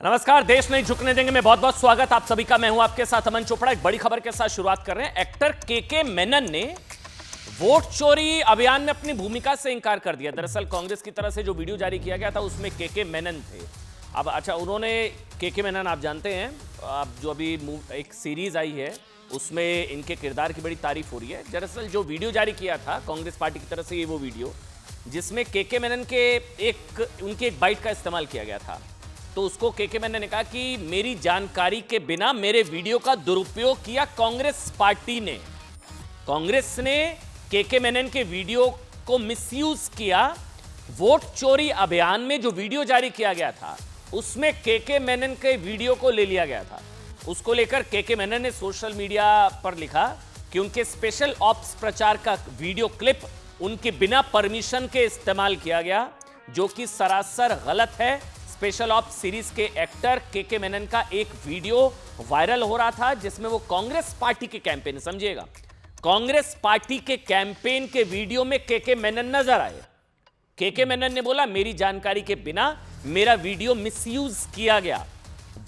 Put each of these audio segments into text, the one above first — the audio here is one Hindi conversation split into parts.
नमस्कार, देश नहीं झुकने देंगे में बहुत बहुत स्वागत आप सभी का। मैं हूं आपके साथ अमन चोपड़ा। एक बड़ी खबर के साथ शुरुआत कर रहे हैं। एक्टर के मेनन ने वोट चोरी अभियान में अपनी भूमिका से इंकार कर दिया। दरअसल कांग्रेस की तरफ से जो वीडियो जारी किया गया था उसमें के मेनन थे। अब अच्छा, उन्होंने के मेनन आप जानते हैं, अब जो अभी एक सीरीज आई है उसमें इनके किरदार की बड़ी तारीफ हो रही है। दरअसल जो वीडियो जारी किया था कांग्रेस पार्टी की तरफ से, ये वो वीडियो जिसमें के मेनन के उनकी एक बाइट का इस्तेमाल किया गया था। तो उसको के मेनन ने कहा कि मेरी जानकारी के बिना मेरे वीडियो का दुरुपयोग किया कांग्रेस पार्टी ने। कांग्रेस ने के मेनन के वीडियो को मिसयूज किया। वोट चोरी अभियान में जो वीडियो जारी किया गया था उसमें के मेनन के वीडियो को ले लिया गया था। उसको लेकर के मेनन ने सोशल मीडिया पर लिखा कि उनके स्पेशल ऑप्स प्रचार का वीडियो क्लिप उनके बिना परमिशन के इस्तेमाल किया गया, जो कि सरासर गलत है। स्पेशल ऑप्स सीरीज के एक्टर के मेनन का एक वीडियो वायरल हो रहा था जिसमें वो कांग्रेस पार्टी के कैंपेन, समझिएगा, कांग्रेस पार्टी के कैंपेन के वीडियो में के मेनन नजर आए। के मेनन ने बोला मेरी जानकारी के बिना मेरा वीडियो मिसयूज किया गया।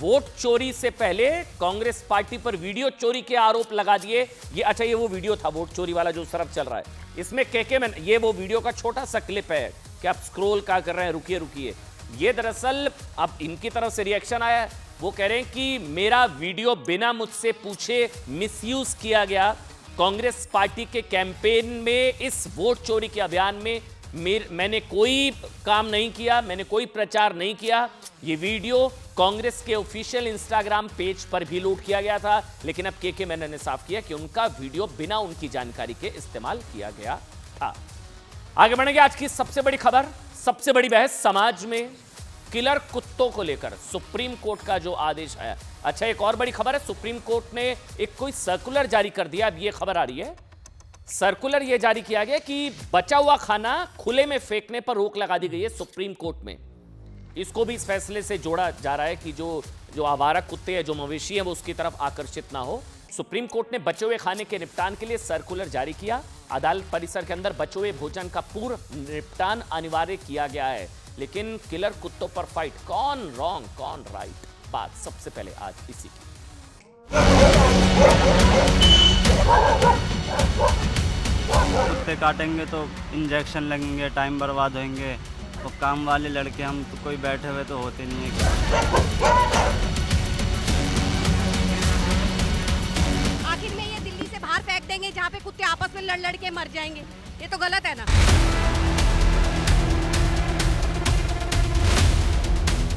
वोट चोरी से पहले कांग्रेस पार्टी पर वीडियो चोरी के आरोप लगा दिए। ये वो वीडियो था वोट चोरी वाला जो सरफ चल रहा है। इसमें के मेनन, ये वो वीडियो का छोटा सा क्लिप है कि आप स्क्रॉल क्या कर रहे हैं, रुकिए। ये दरअसल अब इनकी तरफ से रिएक्शन आया है। वो कह रहे हैं कि मेरा वीडियो बिना मुझसे पूछे मिसयूज किया गया। कांग्रेस पार्टी के कैंपेन में, इस वोट चोरी के अभियान में मैंने कोई काम नहीं किया, मैंने कोई प्रचार नहीं किया। ये वीडियो कांग्रेस के ऑफिशियल इंस्टाग्राम पेज पर भी लोड किया गया था, लेकिन अब के मेनन ने साफ किया कि उनका वीडियो बिना उनकी जानकारी के इस्तेमाल किया गया था। आगे बढ़ेंगे। आज की सबसे बड़ी खबर, सबसे बड़ी बहस समाज में किलर कुत्तों को लेकर सुप्रीम कोर्ट का जो आदेश आया। अच्छा, एक और बड़ी खबर है, सुप्रीम कोर्ट ने एक कोई सर्कुलर जारी कर दिया। अब ये खबर आ रही है, सर्कुलर ये जारी किया गया कि बचा हुआ खाना खुले में फेंकने पर रोक लगा दी गई है सुप्रीम कोर्ट में। इसको भी इस फैसले से जोड़ा जा रहा है कि जो आवारा कुत्ते हैं, जो मवेशी हैं, वो उसकी तरफ आकर्षित ना हो। सुप्रीम कोर्ट ने बचे हुए खाने के निपटान के लिए सर्कुलर जारी किया। अदालत परिसर के अंदर बचे हुए भोजन का पूर्ण निपटान अनिवार्य किया गया है। लेकिन किलर कुत्तों पर फाइट, कौन रॉन्ग कौन राइट, बात सबसे पहले आज इसी की। कुत्ते काटेंगे तो इंजेक्शन लगेंगे, टाइम बर्बाद होंगे, और काम वाले लड़के हम तो कोई बैठे हुए तो होते नहीं है। आखिर में ये दिल्ली से बाहर फेंक देंगे जहाँ पे कुत्ते आपस में लड़ के मर जाएंगे, ये तो गलत है ना।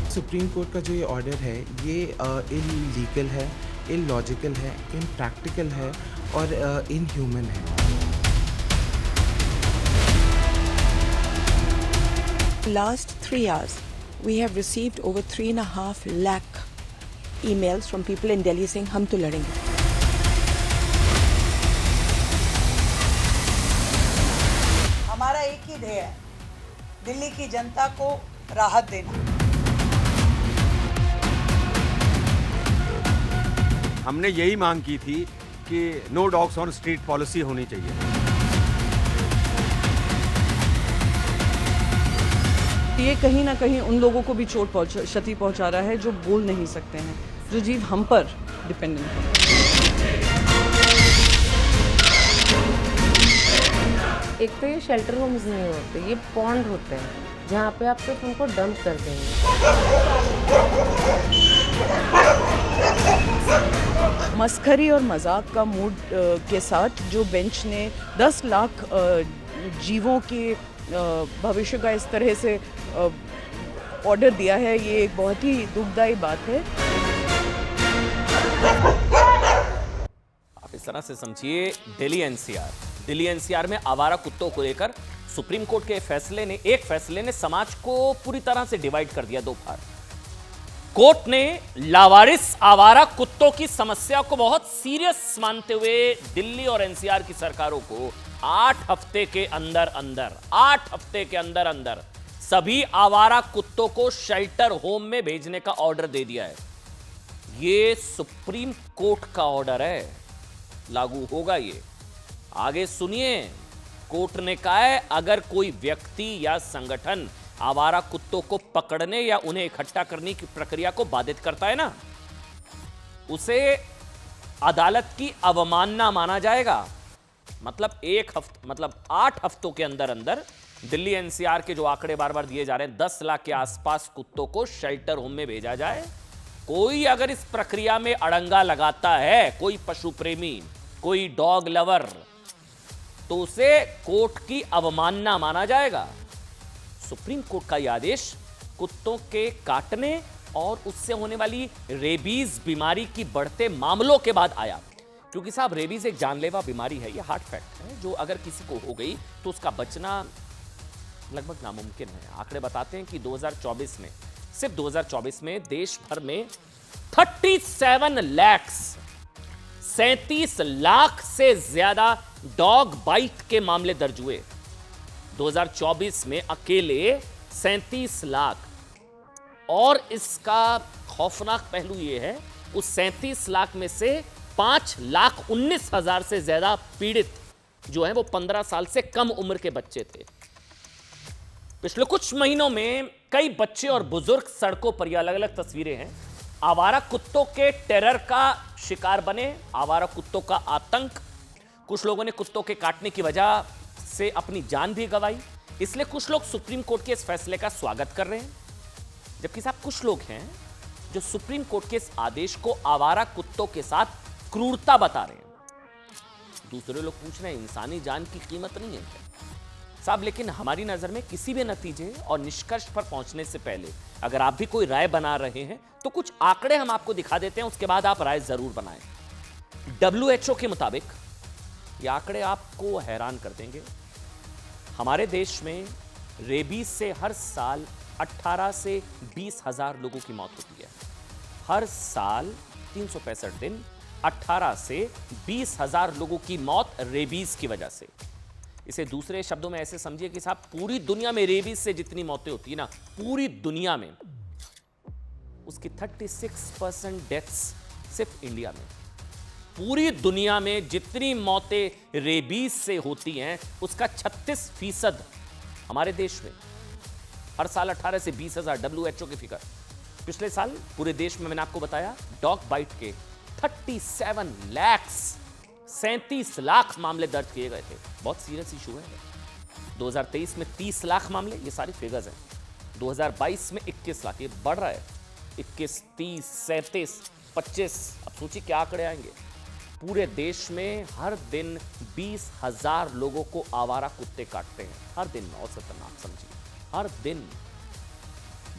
सुप्रीम कोर्ट का जो ये ऑर्डर है ये इलीगल है, इलॉजिकल है, इम्प्रैक्टिकल है और इनह्यूमन है। Last 3 hours, we have received over 3.5 lakh emails from people in Delhi saying हम तो लड़ेंगे। हमारा एक ही ध्येय है, दिल्ली की जनता को राहत देना। हमने यही मांग की थी कि no dogs on street policy होनी चाहिए। ये कहीं ना कहीं उन लोगों को भी क्षति पहुंचा रहा है जो बोल नहीं सकते हैं, जो जीव हम पर डिपेंडेंट है। एक तो ये शेल्टर होम्स नहीं होते, ये पॉन्ड होते हैं जहाँ पे आप सिर्फ उनको डंप कर देंगे। मस्खरी और मजाक का मूड के साथ जो बेंच ने 10 लाख जीवों के भविष्य का इस तरह से ऑर्डर दिया है, ये एक बहुत ही दुखदायी बात है। आप इस तरह से समझिए, दिल्ली एनसीआर में आवारा कुत्तों को लेकर सुप्रीम कोर्ट के एक फैसले ने समाज को पूरी तरह से डिवाइड कर दिया, दो भाग। कोर्ट ने लावारिस आवारा कुत्तों की समस्या को बहुत सीरियस मानते हुए दिल्ली और एनसीआर की सरकारों को 8 हफ्ते के अंदर सभी आवारा कुत्तों को शेल्टर होम में भेजने का ऑर्डर दे दिया है। यह सुप्रीम कोर्ट का ऑर्डर है, लागू होगा ये। आगे सुनिए, कोर्ट ने कहा है अगर कोई व्यक्ति या संगठन आवारा कुत्तों को पकड़ने या उन्हें इकट्ठा करने की प्रक्रिया को बाधित करता है ना, उसे अदालत की अवमानना माना जाएगा। मतलब 8 हफ्तों के अंदर अंदर दिल्ली एनसीआर के जो आंकड़े बार बार दिए जा रहे हैं, 10 लाख के आसपास कुत्तों को शेल्टर होम में भेजा जाए। कोई अगर इस प्रक्रिया में अड़ंगा लगाता है, कोई पशु प्रेमी, कोई डॉग लवर, तो उसे कोर्ट की अवमानना माना जाएगा। सुप्रीम कोर्ट का यह आदेश कुत्तों के काटने और उससे होने वाली रेबीज बीमारी की बढ़ते मामलों के बाद आया, क्योंकि साहब रेबीज एक जानलेवा बीमारी है, यह हार्ड फैक्ट है, जो अगर किसी को हो गई तो उसका बचना लगभग नामुमकिन है। आंकड़े बताते हैं कि 2024 में, सिर्फ 2024 में देश भर में 37 लाख से ज्यादा डॉग बाइट के मामले दर्ज हुए। 2024 में अकेले 37 लाख। और इसका खौफनाक पहलू यह है, उस 37 लाख में से 5,19,000 से ज्यादा पीड़ित जो है वो 15 साल से कम उम्र के बच्चे थे। पिछले कुछ महीनों में कई बच्चे और बुजुर्ग सड़कों पर, ये अलग अलग तस्वीरें हैं, आवारा कुत्तों के टेरर का शिकार बने। आवारा कुत्तों का आतंक, कुछ लोगों ने कुत्तों के काटने की वजह से अपनी जान भी गंवाई। इसलिए कुछ लोग सुप्रीम कोर्ट के इस फैसले का स्वागत कर रहे हैं, जबकि साहब कुछ लोग हैं जो सुप्रीम कोर्ट के इस आदेश को आवारा कुत्तों के साथ क्रूरता बता रहे हैं। दूसरे लोग पूछ रहे हैं इंसानी जान की कीमत नहीं है क्या साहब? लेकिन हमारी नजर में किसी भी नतीजे और निष्कर्ष पर पहुंचने से पहले अगर आप भी कोई राय बना रहे हैं तो कुछ आंकड़े हम आपको दिखा देते हैं, उसके बाद आप राय जरूर बनाएं। WHO के मुताबिक ये आंकड़े आपको हैरान कर देंगे। हमारे देश में रेबीज से हर साल 18 से 20 हजार लोगों की मौत होती है। हर साल 365 दिन 18 से 20 हजार लोगों की मौत रेबीज की वजह से। इसे दूसरे शब्दों में ऐसे समझिए कि साहब पूरी दुनिया में रेबीज से जितनी मौतें होती है ना, पूरी दुनिया में उसकी 36% डेथ्स सिर्फ इंडिया में। पूरी दुनिया में जितनी मौतें रेबीज से होती हैं उसका 36% हमारे देश में। हर साल 18 से 20 हजार WHO की फिगर। पिछले साल पूरे देश में मैंने आपको बताया डॉग बाइट के 37 लाख मामले दर्ज किए गए थे। बहुत सीरियस इशू है। 2023 में 30 लाख मामले, ये सारी फिगर्स हैं। 2022 में 21 लाख, ये बढ़ रहा है। 21, 30, 37, 25, अब सोचिए क्या आंकड़े आएंगे। पूरे देश में हर दिन 20,000 लोगों को आवारा कुत्ते काटते हैं, हर दिन। औसतन आप समझिए, हर दिन।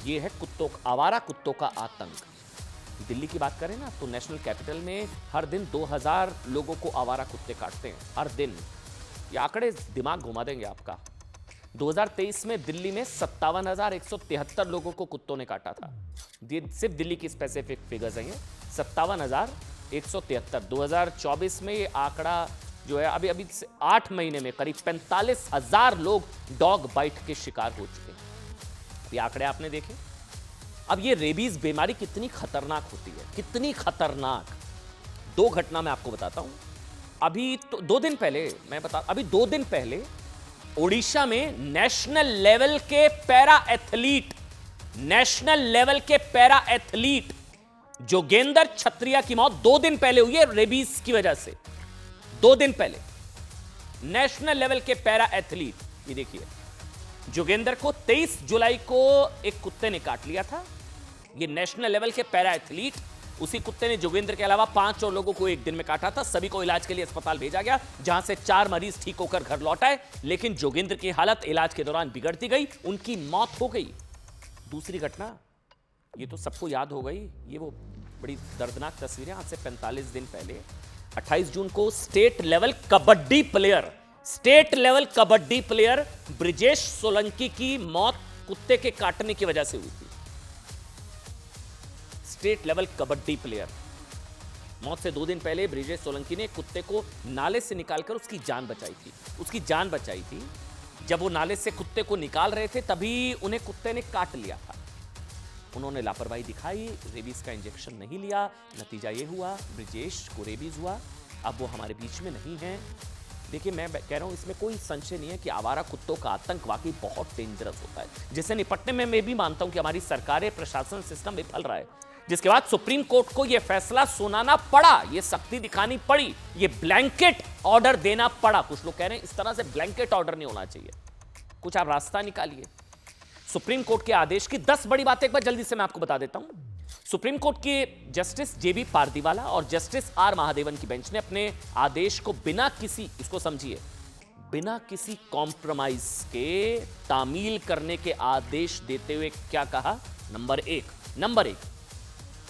ये है आवारा कुत्तों का आतंक। दिल्ली की बात करें ना तो नेशनल कैपिटल में हर दिन 2,000 लोगों को आवारा कुत्ते काटते हैं, हर दिन। ये आंकड़े दिमाग घुमा देंगे आपका। 2023 में दिल्ली में 57,173 लोगों को कुत्तों ने काटा था। ये सिर्फ दिल्ली की स्पेसिफिक फिगर्स हैं, 57,173। 2024 में ये आंकड़ा जो है अभी 8 महीने में करीब 45,000 लोग डॉग बाइट के शिकार हो चुके हैं। ये आंकड़े आपने देखे। अब ये रेबीज बीमारी कितनी खतरनाक होती है, कितनी खतरनाक। 2 घटना मैं आपको बताता हूं। अभी 2 दिन पहले ओडिशा में नेशनल लेवल के पैरा एथलीट जोगेंद्र छत्रिया की मौत 2 दिन पहले हुई है रेबीज की वजह से। 2 दिन पहले नेशनल लेवल के पैरा एथलीट, ये देखिए, जोगेंद्र को 23 जुलाई को एक कुत्ते ने काट लिया था। ये नेशनल लेवल के पैरा एथलीट, उसी कुत्ते ने जोगेंद्र के अलावा 5 और लोगों को एक दिन में काटा था। सभी को इलाज के लिए अस्पताल भेजा गया, जहां से 4 मरीज ठीक होकर घर लौट आए, लेकिन जोगेंद्र की हालत इलाज के दौरान बिगड़ती गई, उनकी मौत हो गई। दूसरी घटना, ये तो सबको याद हो गई, ये वो बड़ी दर्दनाक तस्वीरें। आज से 45 दिन पहले 28 जून को state level kabaddi player Brijesh Solanki की मौत कुत्ते के काटने की वजह से हुई थी। स्टेट लेवल कबड्डी प्लेयर मौत से 2 दिन पहले ब्रिजेश सोलंकी ने कुत्ते को नाले से निकालकर उसकी जान बचाई थी। जब वो नाले से कुत्ते को निकाल रहे थे तभी उन्हें कुत्ते ने काट लिया था। उन्होंने लापरवाही दिखाई, रेबीज का इंजेक्शन नहीं लिया, नतीजा ये हुआ ब्रिजेश को रेबीज हुआ। अब वो हमारे बीच में नहीं है। देखिए मैं कह रहा हूं इसमें कोई संशय नहीं है कि आवारा कुत्तों का आतंक वाकई बहुत डेंजरस होता है, जिससे निपटने में मैं भी मानता हूं कि हमारी सरकारें, प्रशासन, सिस्टम विफल रहा है, जिसके बाद सुप्रीम कोर्ट को यह फैसला सुनाना पड़ा, यह सख्ती दिखानी पड़ी, यह ब्लैंकेट ऑर्डर देना पड़ा। कुछ लोग कह रहे हैं इस तरह से ब्लैंकेट ऑर्डर नहीं होना चाहिए, कुछ आप रास्ता निकालिए। सुप्रीम कोर्ट के आदेश की 10 बड़ी बातें एक बार जल्दी से मैं आपको बता देता हूं। सुप्रीम कोर्ट के जस्टिस जेबी पारदीवाला और जस्टिस आर महादेवन की बेंच ने अपने आदेश को बिना किसी, इसको समझिए, बिना किसी कॉम्प्रोमाइज के तामील करने के आदेश देते हुए क्या कहा? नंबर एक,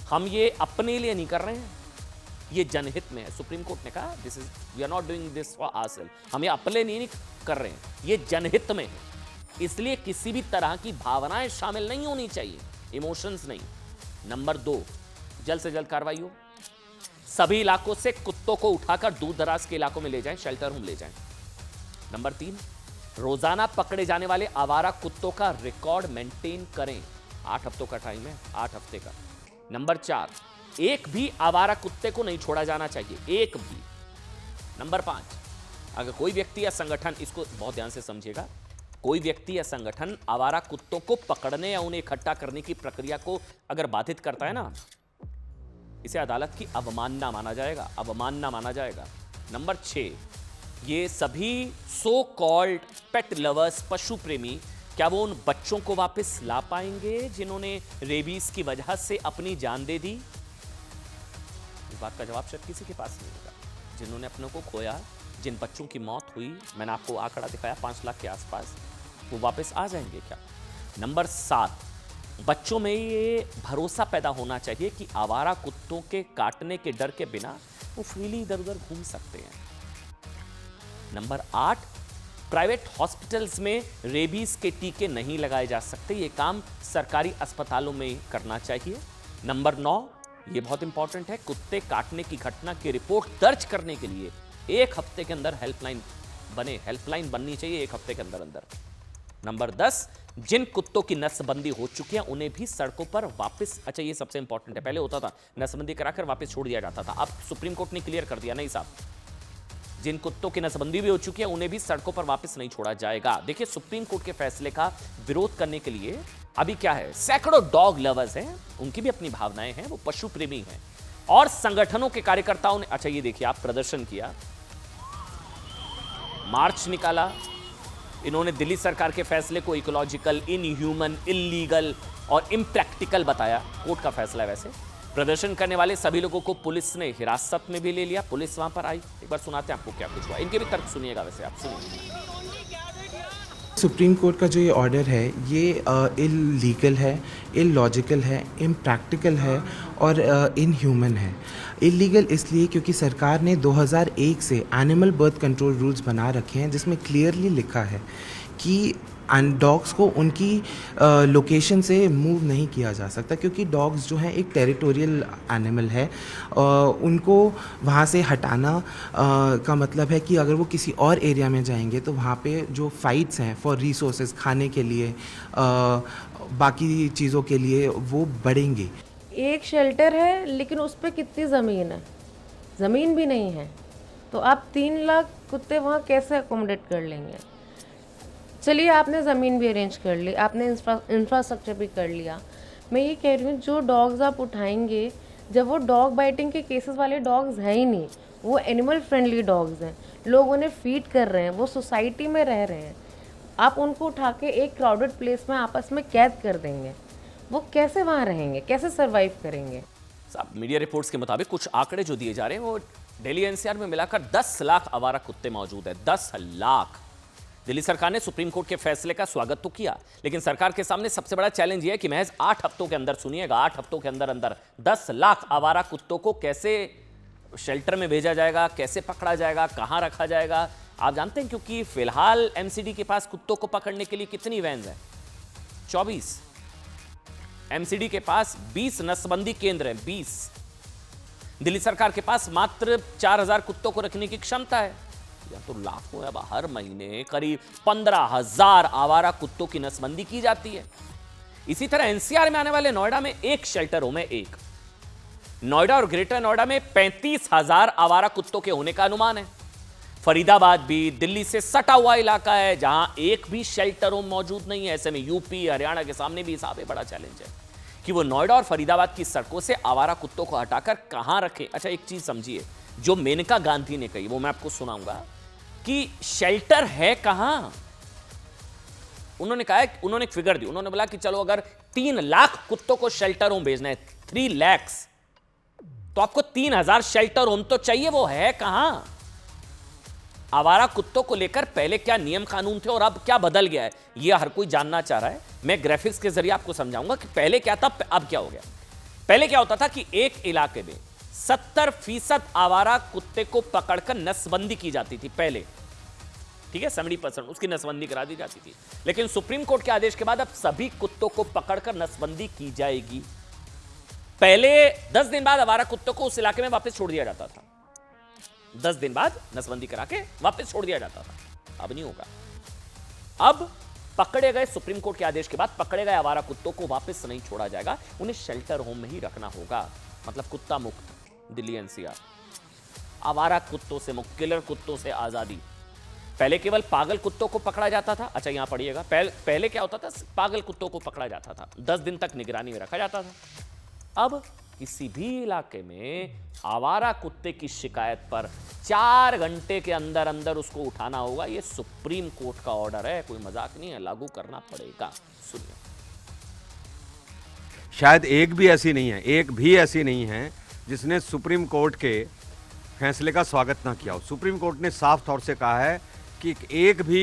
हम ये अपने लिए नहीं कर रहे हैं, ये जनहित में है। सुप्रीम कोर्ट ने कहा this is, we are not doing this for ourself, हम ये अपने लिए नहीं कर रहे हैं, ये जनहित में है, इसलिए किसी भी तरह की भावनाएं शामिल नहीं होनी चाहिए, इमोशंस नहीं। नंबर 2, जल्द से जल्द कार्रवाई हो, सभी इलाकों से कुत्तों को उठाकर दूर दराज के इलाकों में ले जाएं, शेल्टर होम ले जाएं। नंबर 3, रोजाना पकड़े जाने वाले आवारा कुत्तों का रिकॉर्ड मेंटेन करें, 8 हफ्तों का टाइम है, 8 हफ्ते का। नंबर 4, एक भी आवारा कुत्ते को नहीं छोड़ा जाना चाहिए, एक भी। नंबर 5, अगर कोई व्यक्ति या संगठन, इसको बहुत ध्यान से समझिएगा, कोई व्यक्ति या संगठन आवारा कुत्तों को पकड़ने या उन्हें इकट्ठा करने की प्रक्रिया को अगर बाधित करता है ना, इसे अदालत की अवमानना माना जाएगा, अवमानना माना जाएगा। नंबर 6, ये सभी सो कॉल्ड पेट लवर्स, पशु प्रेमी, क्या वो उन बच्चों को वापस ला पाएंगे जिन्होंने रेबीज की वजह से अपनी जान दे दी? इस बात का जवाब शायद किसी के पास नहीं होगा। जिन्होंने अपनों को खोया, जिन बच्चों की मौत हुई, मैंने आपको आंकड़ा दिखाया 5 लाख के आसपास, वो वापस आ जाएंगे क्या? नंबर 7, बच्चों में ये भरोसा पैदा होना चाहिए कि आवारा कुत्तों के काटने के डर के बिना वो फ्रीली इधर उधर घूम सकते हैं। नंबर 8, प्राइवेट हॉस्पिटल्स में रेबीज के टीके नहीं लगाए जा सकते, ये काम सरकारी अस्पतालों में करना चाहिए। नंबर 9, ये बहुत इंपॉर्टेंट है, कुत्ते काटने की घटना की रिपोर्ट दर्ज करने के लिए 1 हफ्ते के अंदर हेल्पलाइन बने, हेल्पलाइन बननी चाहिए 1 हफ्ते के अंदर अंदर। नंबर 10, जिन कुत्तों की नसबंदी हो चुकी है उन्हें भी सड़कों पर वापस, अच्छा ये सबसे इंपॉर्टेंट है, पहले होता था नसबंदी कराकर वापस छोड़ दिया जाता था, अब सुप्रीम कोर्ट ने क्लियर कर दिया, नहीं साहब, जिन कुत्तों की नसबंदी भी हो चुकी है उन्हें भी सड़कों पर वापस नहीं छोड़ा जाएगा। देखिए सुप्रीम कोर्ट के फैसले का विरोध करने के लिए अभी क्या है, सैकड़ों डॉग लवर्स हैं, उनकी भी अपनी भावनाएं हैं, वो पशु प्रेमी हैं, और संगठनों के कार्यकर्ताओं ने, अच्छा ये देखिए आप, प्रदर्शन किया, मार्च निकाला, इन्होंने दिल्ली सरकार के फैसले को इकोलॉजिकल, इनह्यूमन, इल्लीगल और इम्प्रैक्टिकल बताया। कोर्ट का फैसला है वैसे। प्रदर्शन करने वाले सभी लोगों को पुलिस ने हिरासत में भी ले लिया, पुलिस वहां पर आई। एक बार सुनाते हैं आपको क्या कुछ हुआ, इनके भी तर्क सुनिएगा, वैसे आप सुनिए। सुप्रीम कोर्ट का जो ये ऑर्डर है ये इलीगल है, इलॉजिकल है, इम्प्रैक्टिकल है और इनह्यूमन है। इलीगल इसलिए क्योंकि सरकार ने 2001 से एनिमल बर्थ कंट्रोल रूल्स बना रखे हैं, जिसमें क्लियरली लिखा है कि डॉग्स को उनकी लोकेशन से मूव नहीं किया जा सकता, क्योंकि डॉग्स जो हैं एक टेरिटोरियल एनिमल है, उनको वहाँ से हटाना का मतलब है कि अगर वो किसी और एरिया में जाएंगे तो वहाँ पे जो फाइट्स हैं फॉर रिसोर्सेज, खाने के लिए, बाकी चीज़ों के लिए, वो बढ़ेंगी। एक शेल्टर है लेकिन उस पर कितनी ज़मीन है? ज़मीन भी नहीं है, तो आप 3 लाख कुत्ते वहाँ कैसे अकोमोडेट कर लेंगे? चलिए आपने ज़मीन भी अरेंज कर ली, आपने इंफ्रास्ट्रक्चर भी कर लिया। मैं ये कह रही हूँ जो डॉग्स आप उठाएंगे, जब वो डॉग बाइटिंग के केसेस वाले डॉग्स हैं ही नहीं, वो एनिमल फ्रेंडली डॉग्स हैं, लोग उन्हें फीड कर रहे हैं, वो सोसाइटी में रह रहे हैं, आप उनको उठा के एक क्राउडेड प्लेस में आपस में कैद कर देंगे, वो कैसे वहाँ रहेंगे, कैसे सर्वाइव करेंगे? साहब मीडिया रिपोर्ट्स के मुताबिक कुछ आंकड़े जो दिए जा रहे हैं वो दिल्ली एनसीआर में मिलाकर 10 लाख आवारा कुत्ते मौजूद है, 10 लाख। दिल्ली सरकार ने सुप्रीम कोर्ट के फैसले का स्वागत तो किया, लेकिन सरकार के सामने सबसे बड़ा चैलेंज यह है कि महज 8 हफ्तों के अंदर, सुनिएगा, 8 हफ्तों के अंदर अंदर 10 लाख आवारा कुत्तों को कैसे शेल्टर में भेजा जाएगा, कैसे पकड़ा जाएगा, कहां रखा जाएगा? आप जानते हैं, क्योंकि फिलहाल एमसीडी के पास कुत्तों को पकड़ने के लिए कितनी वैन्स हैं? 24। एमसीडी के पास 20 नसबंदी केंद्र हैं, 20। दिल्ली सरकार के पास मात्र 4000 कुत्तों को रखने की क्षमता है, या तो लाखों, अब हर महीने करीब 15,000 आवारा कुत्तों की नसबंदी की जाती है। इसी तरह एनसीआर में आने वाले नोएडा में एक शेल्टर होम है, एक। नोएडा और ग्रेटर नोएडा में 35,000 आवारा कुत्तों के होने का अनुमान है। फरीदाबाद भी दिल्ली से सटा हुआ इलाका है जहां एक भी शेल्टर होम मौजूद नहीं है। ऐसे में यूपी हरियाणा के सामने भी हिसाब है, बड़ा चैलेंज है कि वो नोएडा और फरीदाबाद की सड़कों से आवारा कुत्तों को हटाकर कहां रखें। अच्छा, एक चीज समझिए, जो मेनका गांधी ने कही वो मैं आपको सुनाऊंगा कि शेल्टर है कहां। उन्होंने कहा, उन्होंने एक फिगर दी, उन्होंने बोला कि चलो अगर 3 लाख कुत्तों को शेल्टर होम भेजना है, 3 लाख, तो आपको 3000 शेल्टर होम तो चाहिए, वो है कहां। आवारा कुत्तों को लेकर पहले क्या नियम कानून थे और अब क्या बदल गया है, यह हर कोई जानना चाह रहा है। मैं ग्राफिक्स के जरिए आपको समझाऊंगा कि पहले क्या था, अब क्या हो गया। पहले क्या होता था कि एक इलाके में 70% आवारा कुत्ते को पकड़कर नसबंदी की जाती थी पहले, ठीक है, 70% उसकी नसबंदी करा दी जाती थी। लेकिन सुप्रीम कोर्ट के आदेश के बाद अब सभी कुत्तों को पकड़कर नसबंदी की जाएगी। पहले 10 दिन बाद आवारा कुत्तों को उस इलाके में वापस छोड़ दिया जाता था, 10 दिन बाद नसबंदी करा के वापस छोड़ दिया जाता था, अब नहीं होगा। अब पकड़े गए, सुप्रीम कोर्ट के आदेश के बाद पकड़े गए आवारा कुत्तों को वापस नहीं छोड़ा जाएगा, उन्हें शेल्टर होम में ही रखना होगा। मतलब कुत्ता मुक्त दिल्ली एनसीआर, आवारा कुत्तों से मुक्त, किलर कुत्तों से आजादी। पहले केवल पागल कुत्तों को पकड़ा जाता था। अच्छा, यहां पढ़िएगा, पहले क्या होता था, पागल कुत्तों को पकड़ा जाता था, 10 दिन तक निगरानी में रखा जाता था। अब किसी भी इलाके में आवारा कुत्ते की शिकायत पर 4 घंटे के अंदर अंदर उसको उठाना होगा। यह सुप्रीम कोर्ट का ऑर्डर है, कोई मजाक नहीं है, लागू करना पड़ेगा। सुनिए, शायद एक भी ऐसी नहीं है जिसने सुप्रीम कोर्ट के फैसले का स्वागत ना किया हो। सुप्रीम कोर्ट ने साफ तौर से कहा है कि एक भी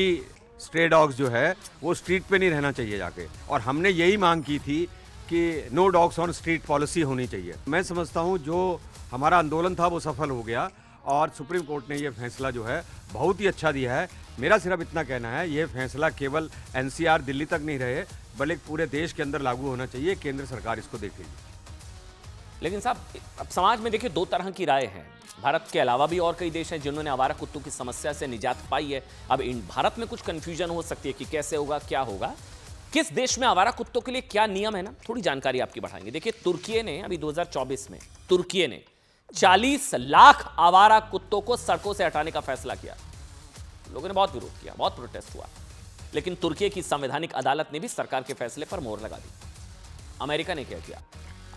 स्ट्रे डॉग्स जो है वो स्ट्रीट पे नहीं रहना चाहिए जाके, और हमने यही मांग की थी कि no dogs on street policy होनी चाहिए। मैं समझता हूं जो हमारा आंदोलन था वो सफल हो गया और सुप्रीम कोर्ट ने ये फैसला जो है बहुत ही अच्छा दिया है। मेरा सिर्फ इतना कहना है, ये फैसला केवल एनसीआर दिल्ली तक नहीं रहे बल्कि पूरे देश के अंदर लागू होना चाहिए। केंद्र सरकार इसको देखेगी। लेकिन साहब, अब समाज में देखिए 2 तरह की राय है। भारत के अलावा भी और कई देश हैं जिन्होंने आवारा कुत्तों की समस्या से निजात पाई है। अब भारत में कुछ कंफ्यूजन हो सकती है कि कैसे होगा, क्या होगा, किस देश में आवारा कुत्तों के लिए क्या नियम है ना, थोड़ी जानकारी आपकी बढ़ाएंगे। देखिए, तुर्की ने अभी 2024 में तुर्की ने 40 लाख आवारा कुत्तों को सड़कों से हटाने का फैसला किया। लोगों ने बहुत विरोध किया, बहुत प्रोटेस्ट हुआ, लेकिन तुर्की की संवैधानिक अदालत ने भी सरकार के फैसले पर मोहर लगा दी। अमेरिका ने क्या किया,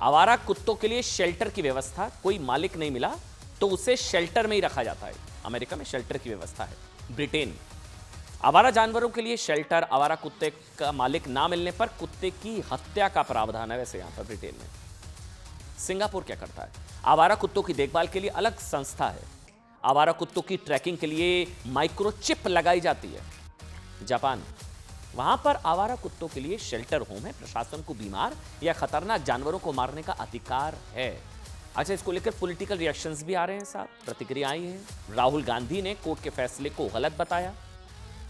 आवारा कुत्तों के लिए शेल्टर की व्यवस्था, कोई मालिक नहीं मिला तो उसे शेल्टर में ही रखा जाता है। अमेरिका में शेल्टर की व्यवस्था है। ब्रिटेन, आवारा जानवरों के लिए शेल्टर, आवारा कुत्ते का मालिक ना मिलने पर कुत्ते की हत्या का प्रावधान है वैसे यहां पर ब्रिटेन में। सिंगापुर क्या करता है, आवारा कुत्तों की देखभाल के लिए अलग संस्था है। आवारा कुत्तों की ट्रैकिंग के लिए माइक्रोचिप लगाई जाती है। जापान, वहां पर आवारा कुत्तों के लिए शेल्टर होम है। प्रशासन को बीमार या खतरनाक जानवरों को मारने का अधिकार है। अच्छा, इसको लेकर पॉलिटिकल रिएक्शंस भी आ रहे हैं साहब, प्रतिक्रिया आई है। राहुल गांधी ने कोर्ट के फैसले को गलत बताया।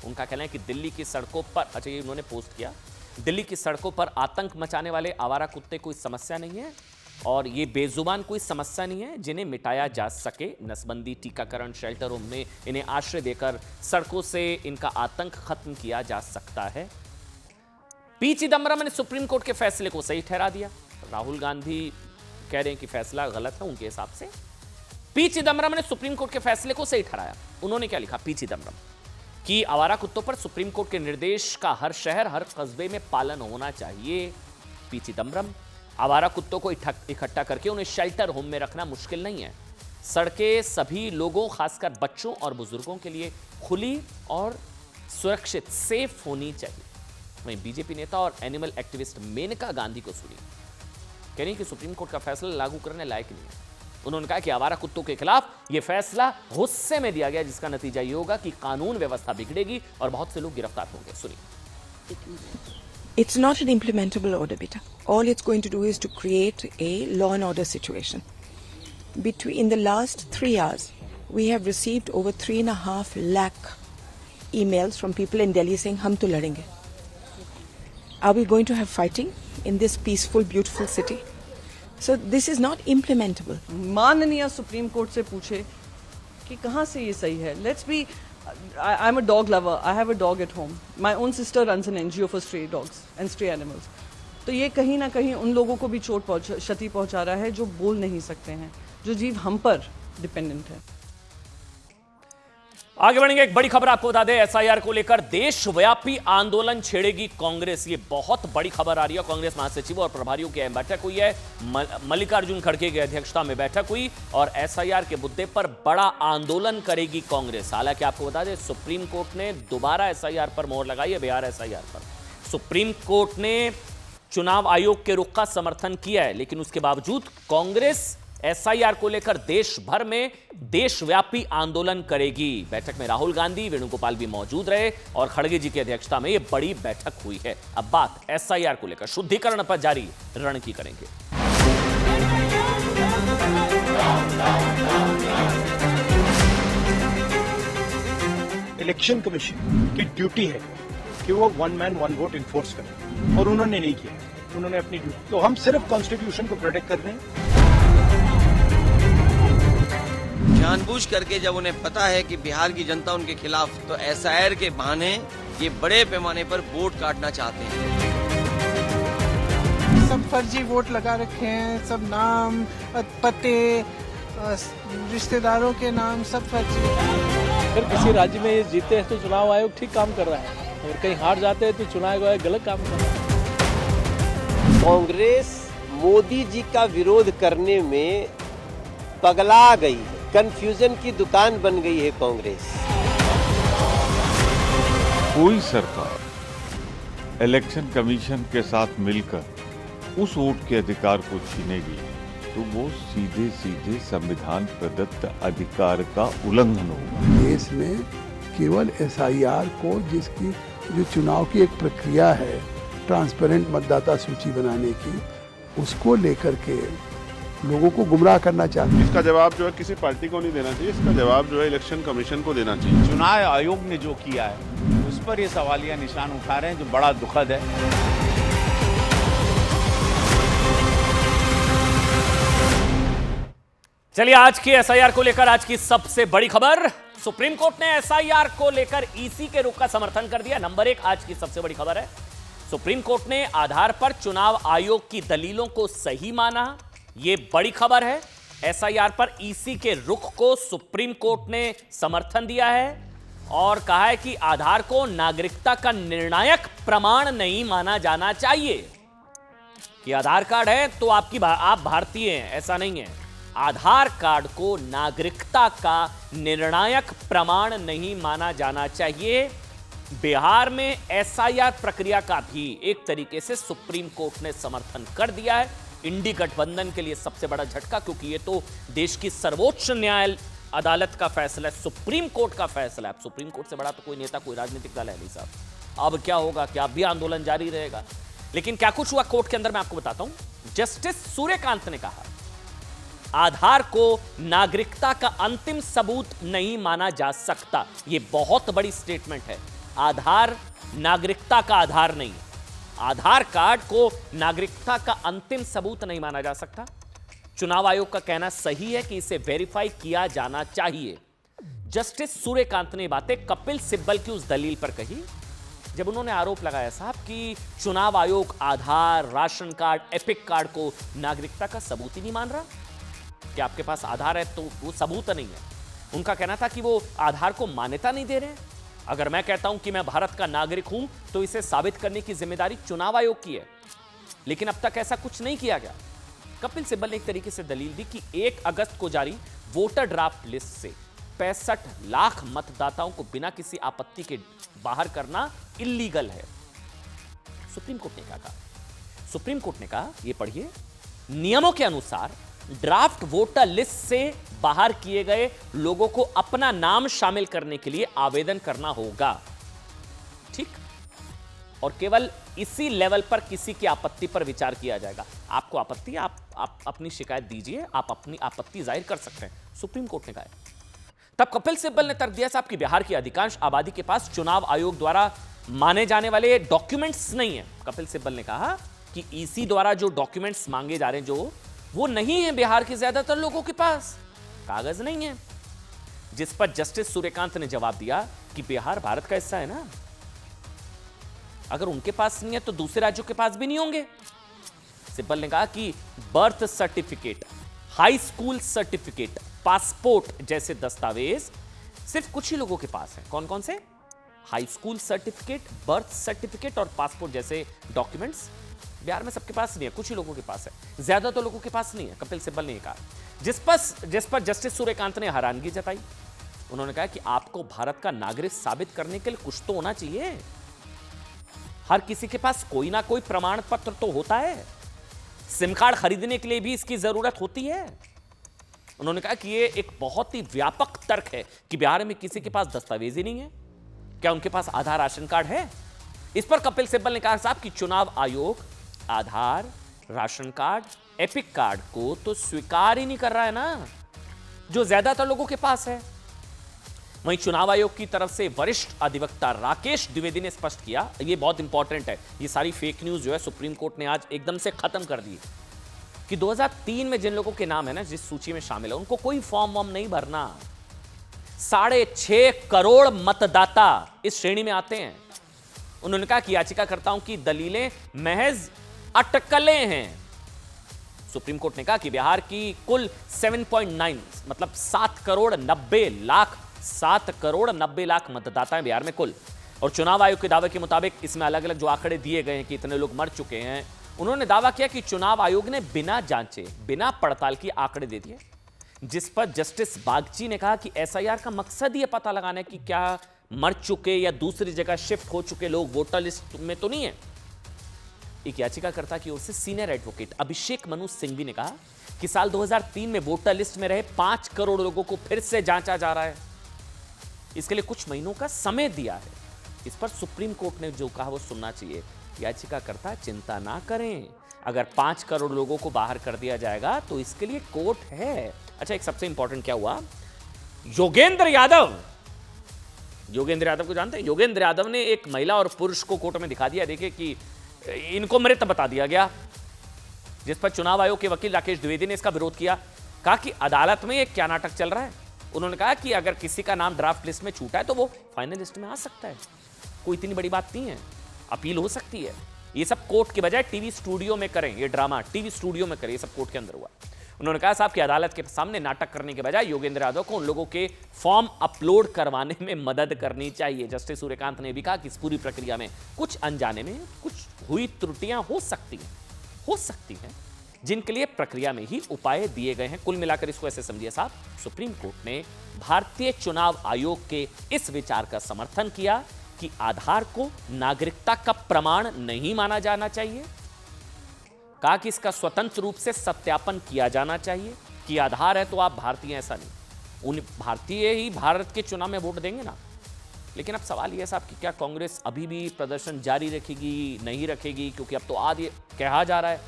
उनका कहना है कि दिल्ली की सड़कों पर, अच्छा ये उन्होंने पोस्ट किया, दिल्ली की सड़कों पर आतंक मचाने वाले आवारा कुत्ते कोई समस्या नहीं है और ये बेजुबान कोई समस्या नहीं है जिन्हें मिटाया जा सके। नसबंदी, टीकाकरण, शेल्टर होम में इन्हें आश्रय देकर सड़कों से इनका आतंक खत्म किया जा सकता है। पी चिदम्बरम ने सुप्रीम कोर्ट के फैसले को सही ठहरा दिया। राहुल गांधी कह रहे हैं कि फैसला गलत है उनके हिसाब से। पी चिदम्बरम ने सुप्रीम कोर्ट के फैसले को सही ठहराया। उन्होंने क्या लिखा, पी चिदम्बरम, कि आवारा कुत्तों पर सुप्रीम कोर्ट के निर्देश का हर शहर, हर कस्बे में पालन होना चाहिए। पी चिदम्बरम, आवारा कुत्तों को इकट्ठा करके उन्हें शेल्टर होम में रखना मुश्किल नहीं है। सड़कें सभी लोगों, खासकर बच्चों और बुजुर्गों के लिए खुली और सुरक्षित, सेफ होनी चाहिए। वहीं बीजेपी नेता और एनिमल एक्टिविस्ट मेनका गांधी को सुनिए, कह रही कि सुप्रीम कोर्ट का फैसला लागू करने लायक नहीं है। उन्होंने कहा कि आवारा कुत्तों के खिलाफ यह फैसला गुस्से में दिया गया, जिसका नतीजा ये होगा कि कानून व्यवस्था बिगड़ेगी और बहुत से लोग गिरफ्तार होंगे। सुनिए, It's not an implementable order, beta. All it's going to do is to create a law and order situation. In the last 3 hours, we have received over 3.5 lakh emails from people in Delhi saying, "Hum to ladenge." Are we going to have fighting in this peaceful, beautiful city? So this is not implementable. माननीय सुप्रीम कोर्ट से पूछे कि कहाँ से ये सही है. Let's be. I'm a dog lover. I have a dog at home. My own sister runs an NGO for stray dogs and stray animals. तो ये कहीं ना कहीं उन लोगों को भी क्षति पहुंचा रहा है जो बोल नहीं सकते हैं, जो जीव हम पर डिपेंडेंट है। आगे बढ़ेंगे। एक बड़ी खबर आपको बता दें, एसआईआर को लेकर देशव्यापी आंदोलन छेड़ेगी कांग्रेस। ये बहुत बड़ी खबर आ रही है। कांग्रेस महासचिव और प्रभारियों की अहम बैठक हुई है। मल्लिकार्जुन खड़गे की अध्यक्षता में बैठक हुई और एसआईआर के मुद्दे पर बड़ा आंदोलन करेगी कांग्रेस। हालांकि आपको बता दें, सुप्रीम कोर्ट ने दोबारा एसआईआर पर मोहर लगाई है। बिहार एसआईआर पर सुप्रीम कोर्ट ने चुनाव आयोग के रुख का समर्थन किया है, लेकिन उसके बावजूद कांग्रेस एसआईआर को लेकर देश भर में देशव्यापी आंदोलन करेगी। बैठक में राहुल गांधी, वेणुगोपाल भी मौजूद रहे और खड़गे जी की अध्यक्षता में यह बड़ी बैठक हुई है। अब बात एसआईआर को लेकर शुद्धिकरण पर जारी रण की करेंगे। इलेक्शन कमीशन की ड्यूटी है कि वो one man one vote enforce करे, और उन्होंने नहीं किया। उन्होंने अपनी ड्यूटी, तो हम सिर्फ कॉन्स्टिट्यूशन को प्रोटेक्ट कर रहे हैं। जानबूझ करके जब उन्हें पता है कि बिहार की जनता उनके खिलाफ, तो एसआईआर के बहाने ये बड़े पैमाने पर वोट काटना चाहते हैं। सब फर्जी वोट लगा रखे हैं, सब नाम, पते, रिश्तेदारों के नाम सब फर्जी। अगर किसी राज्य में ये जीते हैं तो चुनाव आयोग ठीक काम कर रहा है, और कहीं हार जाते हैं तो चुनाव आयोग गलत काम कर रहा है। कांग्रेस मोदी जी का विरोध करने में पगला गई है, कंफ्यूजन की दुकान बन गई है कांग्रेस। कोई सरकार इलेक्शन कमीशन के साथ मिलकर उस वोट के अधिकार को छीनेगी तो वो सीधे सीधे संविधान प्रदत्त अधिकार का उल्लंघन होगा। देश में केवल एसआईआर को, जिसकी जो चुनाव की एक प्रक्रिया है ट्रांसपेरेंट मतदाता सूची बनाने की, उसको लेकर के लोगों को गुमराह करना चाहते हैं। इसका जवाब जो है किसी पार्टी को नहीं देना चाहिए, इसका जवाब जो है इलेक्शन कमीशन को देना चाहिए। चुनाव आयोग ने जो किया है उस पर ये सवालिया निशान उठा रहे हैं, जो बड़ा दुखद है। चलिए, आज की एसआईआर को लेकर आज की सबसे बड़ी खबर। सुप्रीम कोर्ट ने एसआईआर को लेकर ईसी के रुख का समर्थन कर दिया। नंबर 1 आज की सबसे बड़ी खबर है। सुप्रीम कोर्ट ने आधार पर चुनाव आयोग की दलीलों को सही माना। यह बड़ी खबर है। एसआईआर पर ईसी के रुख को सुप्रीम कोर्ट ने समर्थन दिया है और कहा है कि आधार को नागरिकता का निर्णायक प्रमाण नहीं माना जाना चाहिए। कि आधार कार्ड है तो आप भारतीय हैं, ऐसा नहीं है। आधार कार्ड को नागरिकता का निर्णायक प्रमाण नहीं माना जाना चाहिए। बिहार में एसआईआर प्रक्रिया का भी एक तरीके से सुप्रीम कोर्ट ने समर्थन कर दिया है। इंडी गठबंधन के लिए सबसे बड़ा झटका, क्योंकि ये तो देश की सर्वोच्च न्याय अदालत का फैसला है, सुप्रीम कोर्ट का फैसला है। सुप्रीम कोर्ट से बड़ा तो कोई नेता, कोई राजनीतिक दल है नहीं साहब। अब क्या होगा, क्या अब भी आंदोलन जारी रहेगा? लेकिन क्या कुछ हुआ कोर्ट के अंदर, मैं आपको बताता हूं। जस्टिस सूर्यकांत ने कहा आधार को नागरिकता का अंतिम सबूत नहीं माना जा सकता। यह बहुत बड़ी स्टेटमेंट है। आधार नागरिकता का आधार नहीं, आधार कार्ड को नागरिकता का अंतिम सबूत नहीं माना जा सकता। चुनाव आयोग का कहना सही है कि इसे वेरीफाई किया जाना चाहिए। जस्टिस सूर्यकांत ने बातें कपिल सिब्बल की उस दलील पर कही जब उन्होंने आरोप लगाया साहब कि चुनाव आयोग आधार, राशन कार्ड, एपिक कार्ड को नागरिकता का सबूत ही नहीं मान रहा। कि आपके पास आधार है तो वो सबूत नहीं है। उनका कहना था कि वो आधार को मान्यता नहीं दे रहे हैं। अगर मैं कहता हूं कि मैं भारत का नागरिक हूं तो इसे साबित करने की जिम्मेदारी चुनाव आयोग की है, लेकिन अब तक ऐसा कुछ नहीं किया गया। कपिल सिब्बल ने एक तरीके से दलील दी कि 1 अगस्त को जारी वोटर ड्राफ्ट लिस्ट से 65 लाख मतदाताओं को बिना किसी आपत्ति के बाहर करना इल्लीगल है। सुप्रीम कोर्ट ने क्या कहा? सुप्रीम कोर्ट ने कहा, ये पढ़िए, नियमों के अनुसार ड्राफ्ट वोटर लिस्ट से बाहर किए गए लोगों को अपना नाम शामिल करने के लिए आवेदन करना होगा। ठीक, और केवल इसी लेवल पर किसी की आपत्ति पर विचार किया जाएगा। आपको आपत्ति, आप अपनी शिकायत दीजिए, आप अपनी आपत्ति जाहिर कर सकते हैं, सुप्रीम कोर्ट ने कहा। तब कपिल सिब्बल ने तर्क दिया साहब कि बिहार की अधिकांश आबादी के पास चुनाव आयोग द्वारा माने जाने वाले डॉक्यूमेंट्स नहीं है। कपिल सिब्बल ने कहा कि ईसी द्वारा जो डॉक्यूमेंट्स मांगे जा रहे हैं, जो वो नहीं है बिहार के ज्यादातर लोगों के पास, कागज नहीं है। जिस पर जस्टिस सूर्यकांत ने जवाब दिया कि बिहार भारत का हिस्सा है ना, अगर उनके पास नहीं है तो दूसरे राज्यों के पास भी नहीं होंगे। सिब्बल ने कहा कि birth certificate, high school certificate, passport जैसे दस्तावेज सिर्फ कुछ ही लोगों के पास है। कौन कौन से? High school certificate, birth certificate और पासपोर्ट जैसे डॉक्यूमेंट्स बिहार में सबके पास नहीं है, कुछ ही लोगों के पास है, ज्यादा तो लोगों के पास नहीं है। कपिल सिब्बल ने कहा, जिस पर जस्टिस सूर्यकांत ने हैरानगी जताई। उन्होंने कहा कि आपको भारत का नागरिक साबित करने के लिए कुछ तो होना चाहिए। हर किसी के पास कोई ना कोई प्रमाण पत्र तो होता है, सिम कार्ड खरीदने के लिए भी इसकी जरूरत होती है। उन्होंने कहा कि यह एक बहुत ही व्यापक तर्क है कि बिहार में किसी के पास दस्तावेज ही नहीं है। क्या उनके पास आधार राशन कार्ड है? इस पर कपिल सिब्बल ने कहा साहब कि चुनाव आयोग आधार, राशन कार्ड, एपिक कार्ड को तो स्वीकार ही नहीं कर रहा है ना, जो ज्यादातर लोगों के पास है। वहीं चुनाव आयोग की तरफ से वरिष्ठ अधिवक्ता राकेश द्विवेदी ने स्पष्ट किया, यह बहुत इंपॉर्टेंट है, ये सारी फेक न्यूज जो है सुप्रीम कोर्ट ने आज एकदम से खत्म कर दी, कि 2003 में जिन लोगों के नाम है ना जिस सूची में शामिल है, उनको कोई फॉर्म वॉर्म नहीं भरना। 6.5 करोड़ मतदाता इस श्रेणी में आते हैं। उन्होंने कहा कि याचिकाकर्ताओं की दलीलें महज अटकलें हैं। सुप्रीम कोर्ट ने कहा कि बिहार की कुल 7.9 मतलब 7 करोड़ 90 लाख मतदाता हैं बिहार में कुल, और चुनाव आयोग के दावे के मुताबिक इसमें अलग अलग जो आंकड़े दिए गए हैं कि इतने लोग मर चुके हैं, उन्होंने दावा किया कि चुनाव आयोग ने बिना जांचे, बिना पड़ताल की आंकड़े दे दिए, जिस पर जस्टिस बागची ने कहा कि एसआईआर का मकसद ये पता लगाना है कि क्या मर चुके या दूसरी जगह शिफ्ट हो चुके लोग वोटर लिस्ट में तो नहीं है। एक याचिकाकर्ता की ओर से सीनियर एडवोकेट अभिषेक मनु सिंघवी ने कहा कि साल 2003 में वोटर लिस्ट में रहे 5 करोड़ लोगों को फिर से जांचा जा रहा है, इसके लिए कुछ महीनों का समय दिया है। इस पर सुप्रीम कोर्ट ने जो कहा वो सुनना चाहिए। याचिकाकर्ता चिंता ना करें, अगर 5 करोड़ लोगों को बाहर कर दिया जाएगा तो इसके लिए कोर्ट है। अच्छा, एक सबसे इंपॉर्टेंट क्या हुआ, योगेंद्र यादव को जानते हैं? योगेंद्र यादव ने एक महिला और पुरुष को कोर्ट में दिखा दिया, देखिए कि इनको मृत बता दिया गया, जिस पर चुनाव आयोग के वकील राकेश द्विवेदी ने इसका विरोध किया। कहा कि अदालत में एक क्या नाटक चल रहा है। उन्होंने कहा कि अगर किसी का नाम ड्राफ्ट लिस्ट में छूटा है तो वो फाइनल लिस्ट में आ सकता है, कोई इतनी बड़ी बात नहीं है, अपील हो सकती है। ये सब कोर्ट के बजाय टीवी स्टूडियो में करें, ये ड्रामा टीवी स्टूडियो में करें, ये सब कोर्ट के अंदर हुआ। उन्होंने कहा साहब कि अदालत के सामने नाटक करने के बजाय योगेंद्र यादव को उन लोगों के फॉर्म अपलोड करवाने में मदद करनी चाहिए। जस्टिस सूर्यकांत ने भी कहा कि इस पूरी प्रक्रिया में कुछ अनजाने में कुछ हुई त्रुटियां हो सकती हैं, जिनके लिए प्रक्रिया में ही उपाय दिए गए हैं। कुल मिलाकर इसको ऐसे समझिए साहब, सुप्रीम कोर्ट ने भारतीय चुनाव आयोग के इस विचार का समर्थन किया कि आधार को नागरिकता का प्रमाण नहीं माना जाना चाहिए। कहा कि इसका स्वतंत्र रूप से सत्यापन किया जाना चाहिए कि आधार है तो आप भारतीय, ऐसा नहीं, उन भारतीय ही भारत के चुनाव में वोट देंगे ना। लेकिन अब सवाल यह है साहब कि क्या कांग्रेस अभी भी प्रदर्शन जारी रखेगी, नहीं रखेगी, क्योंकि अब तो आज ये कहा जा रहा है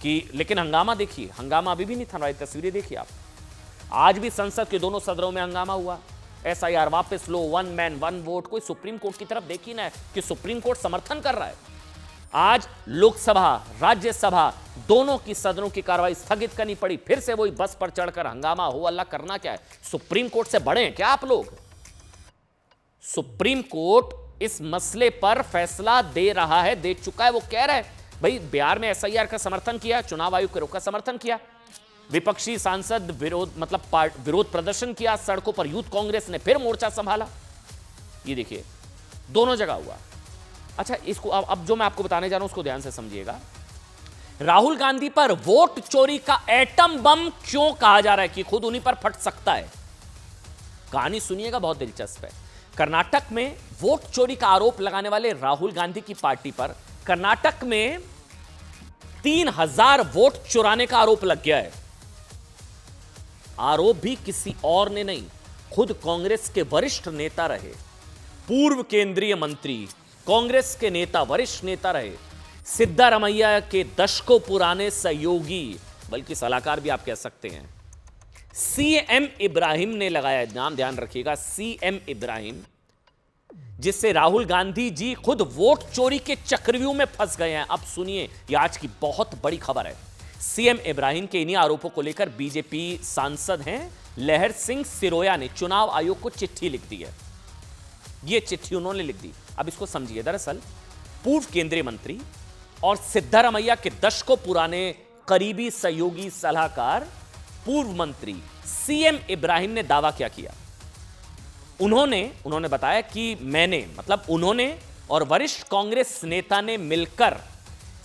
कि, लेकिन हंगामा देखिए, हंगामा अभी भी नहीं थम रहा है। तस्वीरें देखिए आप, आज भी संसद के दोनों सदनों में हंगामा हुआ, एसआईआर वापस लो, 1 मैन 1 वोट। कोई सुप्रीम कोर्ट की तरफ देखी ना है कि सुप्रीम कोर्ट समर्थन कर रहा है। आज लोकसभा, राज्यसभा दोनों की सदनों की कार्रवाई स्थगित करनी पड़ी, फिर से वही बस पर चढ़कर हंगामा हो अल्लाह। करना क्या है? सुप्रीम कोर्ट से बड़े हैं क्या आप लोग? सुप्रीम कोर्ट इस मसले पर फैसला दे रहा है, दे चुका है। वो कह रहा है भाई बिहार में एसआईआर का समर्थन किया, चुनाव आयोग के रुख का समर्थन किया, विपक्षी सांसद विरोध प्रदर्शन किया, सड़कों पर यूथ कांग्रेस ने फिर मोर्चा संभाला। ये देखिए दोनों जगह हुआ। अच्छा, इसको अब जो मैं आपको बताने जा रहा हूं उसको ध्यान से समझिएगा। राहुल गांधी पर वोट चोरी का एटम बम क्यों कहा जा रहा है कि खुद उन्हीं पर फट सकता है? कहानी सुनिएगा, बहुत दिलचस्प है। कर्नाटक में वोट चोरी का आरोप लगाने वाले राहुल गांधी की पार्टी पर कर्नाटक में 3000 वोट चुराने का आरोप लग गया है। आरोप भी किसी और ने नहीं, खुद कांग्रेस के वरिष्ठ नेता रहे, पूर्व केंद्रीय मंत्री, कांग्रेस के नेता, वरिष्ठ नेता रहे, सिद्धारमैया के दशकों पुराने सहयोगी, बल्कि सलाहकार भी आप कह सकते हैं, सीएम इब्राहिम ने लगाया नाम, ध्यान रखिएगा, सीएम इब्राहिम, जिससे राहुल गांधी जी खुद वोट चोरी के चक्रव्यूह में फंस गए हैं। अब सुनिए, यह आज की बहुत बड़ी खबर है। सीएम इब्राहिम के इन्हीं आरोपों को लेकर बीजेपी सांसद हैं लहर सिंह सिरोया ने चुनाव आयोग को चिट्ठी लिख दी है। यह चिट्ठी उन्होंने लिख दी, अब इसको समझिए। दरअसल पूर्व केंद्रीय मंत्री और सिद्धारमैया के दशकों पुराने करीबी सहयोगी सलाहकार पूर्व मंत्री सीएम इब्राहिम ने दावा क्या किया उन्होंने बताया कि मैंने, मतलब उन्होंने और वरिष्ठ कांग्रेस नेता ने मिलकर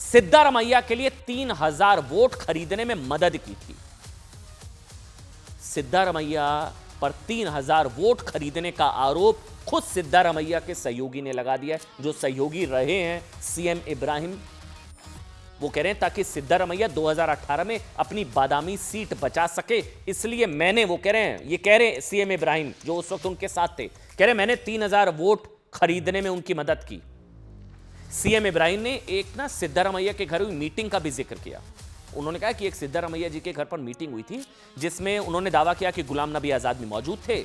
सिद्धारमैया के लिए 3000 वोट खरीदने में मदद की थी। सिद्धारमैया पर 3000 वोट खरीदने का आरोप खुद सिद्धारमैया के सहयोगी ने लगा दिया है, जो सहयोगी रहे हैं सीएम इब्राहिम। वो कह रहे हैं ताकि सिद्धारमैया 2018 में अपनी बादामी सीट बचा सके, इसलिए मैंने, वो कह रहे हैं, ये कह रहे सीएम इब्राहिम जो उस वक्त उनके साथ थे, कह रहे मैंने 3000 वोट खरीदने में उनकी मदद की। सीएम इब्राहिम ने एक ना सिद्धारमैया के घर हुई मीटिंग का भी जिक्र किया। उन्होंने कहा कि एक सिद्धारमैया जी के घर पर मीटिंग हुई थी जिसमें उन्होंने दावा किया कि गुलाम नबी आजाद भी मौजूद थे,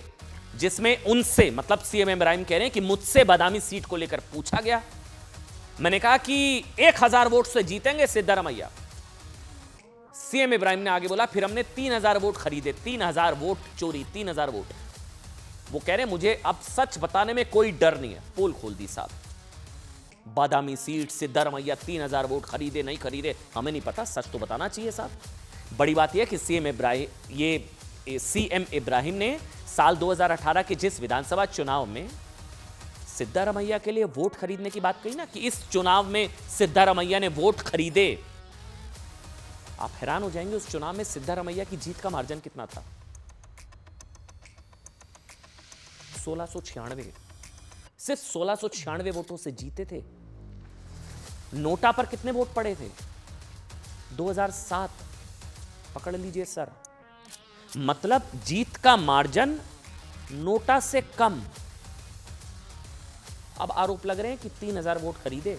जिसमें उनसे, मतलब सीएम इब्राहिम कह रहे हैं कि मुझसे बादामी सीट को लेकर पूछा गया। मैंने कहा कि 1000 वोट से जीतेंगे सिद्धारमैया। सीएम इब्राहिम ने आगे बोला फिर हमने 3000 वोट खरीदे, 3000 वोट चोरी, 3000 वोट। वो कह रहे हैं मुझे अब सच बताने में कोई डर नहीं है। पोल खोल दी साहब, बादामी सीट सिद्धारमैया 3000 वोट खरीदे नहीं खरीदे हमें नहीं पता, सच तो बताना चाहिए साहब। बड़ी बात यह कि सीएम इब्राहिम ने साल 2018 के जिस विधानसभा चुनाव में सिद्धारमैया के लिए वोट खरीदने की बात कही ना, कि इस चुनाव में सिद्धारमैया ने वोट खरीदे, आप हैरान हो जाएंगे उस चुनाव में सिद्धारमैया की जीत का मार्जिन कितना था, 1696, सिर्फ 1696 वोटों से जीते थे। नोटा पर कितने वोट पड़े थे, 2007, पकड़ लीजिए सर, मतलब जीत का मार्जिन नोटा से कम। अब आरोप लग रहे हैं कि 3000 वोट खरीदे।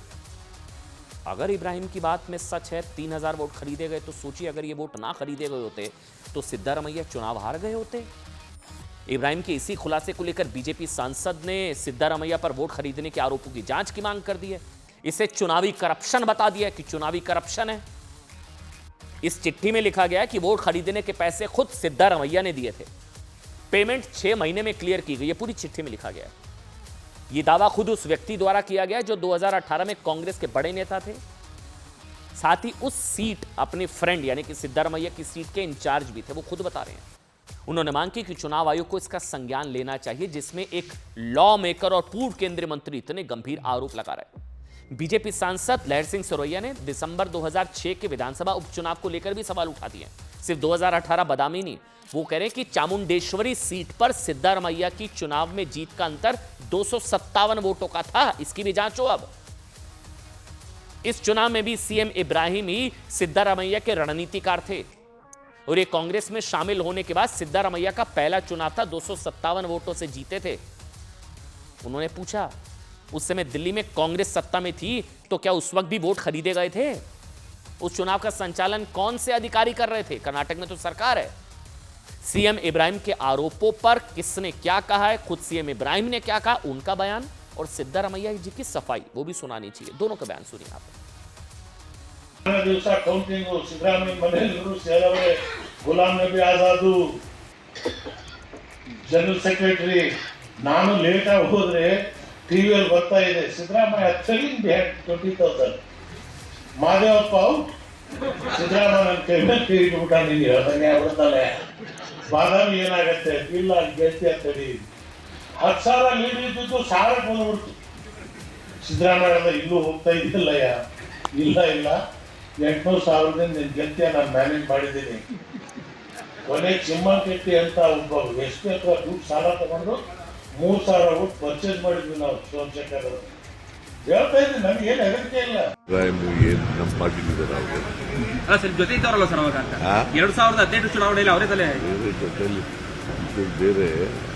अगर इब्राहिम की बात में सच है 3000 वोट खरीदे गए, तो सोचिए अगर ये वोट ना खरीदे गए होते तो सिद्धारमैया चुनाव हार गए होते। इब्राहिम के इसी खुलासे को लेकर बीजेपी सांसद ने सिद्धारमैया पर वोट खरीदने के आरोपों की जांच की मांग कर दी है। इसे चुनावी करप्शन बता दिया कि चुनावी करप्शन है। इस चिट्ठी में लिखा गया है कि वोट खरीदने के पैसे खुद सिद्धारमैया ने दिए थे, पेमेंट 6 महीने में क्लियर की गई है, पूरी चिट्ठी में लिखा गया है। यह दावा खुद उस व्यक्ति द्वारा किया गया जो 2018 में कांग्रेस के बड़े नेता थे, साथ ही उस सीट अपने फ्रेंड यानी कि सिद्धारमैया की सीट के इंचार्ज भी थे, वो खुद बता रहे हैं। उन्होंने मांग की कि चुनाव आयोग को इसका संज्ञान लेना चाहिए, जिसमें एक लॉ मेकर और पूर्व केंद्रीय मंत्री इतने गंभीर आरोप लगा रहे। बीजेपी सांसद लहर सिंह सिरोहिया ने दिसंबर 2006 के विधानसभा उपचुनाव को लेकर भी सवाल उठा दिए। सिर्फ 2018 बादामी नहीं, वो कह रहे हैं कि चामुंडेश्वरी सीट पर सिद्धारमैया की चुनाव में जीत का अंतर 257 वोटों का था, इसकी भी जांच हो। अब इस चुनाव में भी सीएम इब्राहिम ही सिद्धारमैया के रणनीतिकार थे और ये कांग्रेस में शामिल होने के बाद सिद्धारमैया का पहला चुनाव था, 257 वोटों से जीते थे। उन्होंने पूछा उस समय दिल्ली में कांग्रेस सत्ता में थी तो क्या उस वक्त भी वोट खरीदे गए थे? उस चुनाव का संचालन कौन से अधिकारी कर रहे थे? कर्नाटक में तो सरकार है। सीएम इब्राहिम के आरोपों पर किसने क्या कहा है, खुद सीएम इब्राहिम ने क्या कहा, उनका बयान और सिद्धारमैया जी की सफाई वो भी सुनानी चाहिए। दोनों का बयान सुनिए आप। गुलाम नबी आजाद जनरल सेक्रेटरी ನಾನು ಲೇಟ್ ಆಗಿ ಹೋದ್ರೆ ಟಿವಿಯಲ್ಲಿ ಬರ್ತಾ ಇದೆ ಸಿದ್ದರಾಮಯ್ಯ ಥ್ರಿಲ್ಲಿಂಗ್ ಬಿಹೈಂಡ್ 20,000 ಮಾದೇವಪ್ಪ ಸಿದ್ದರಾಮಯ್ಯ ಕೈ ಮೇಲೆ ಕೈ ಇಟ್ಬಿಟ್ಟ ನೀನು ಹೇಳ್ದಂಗೆ ಆಗ್ಬಿಡ್ತಾನೆ ಬಾದಾಮಿ ಏನಾಗತ್ತೆ ಇಲ್ಲ ಗೆಲ್ತಿ ಅಂತೇಳಿ 10,000 ಲೀಡ್ ಇದ್ದಿದ್ದು 1000 ಬಂದ್ಬಿಡ್ತು ಸಿದ್ದರಾಮಯ್ಯ ಇಲ್ಲೂ ಹೋಗ್ತಾ ಇದ್ದಿಲ್ಲಯ್ಯ ಇಲ್ಲ 800,000 ನೀನು ಗೆಲ್ತಿಯ ನಾನು ಮ್ಯಾನೇಜ್ ಮಾಡಿದ್ದೀನಿ ಕೊನೆ ಚಿಮ್ಮಕೆಟ್ಟಿ ಅಂತ ಒಬ್ಬ ಎಷ್ಟು ಹತ್ರ ದುಡ್ಡು ಸಾಲ ತಗೊಂಡು 3,000 ವೋಟ್ ಪರ್ಚೇಸ್ ಮಾಡಿದ್ವಿ ನಾವು ಸೋಮಶೇಖರ್ ಅವರು ಹೇಳ್ತಾ ಇದ್ದೀನಿ ನನಗೆ ಏನು ಹೆದರಿಕೆ ಇಲ್ಲ ನಮ್ಮ ಪಾರ್ಟಿ ಅಲ್ಲ ಸರ್ ಜೊತೆ ಇದ್ದವರಲ್ಲ ಸರ್ ಅವಾಗ 2018 ಚುನಾವಣೆಯಲ್ಲಿ ಅವರೇ ತಲೆ ಜೊತೆಲಿ ಬೇರೆ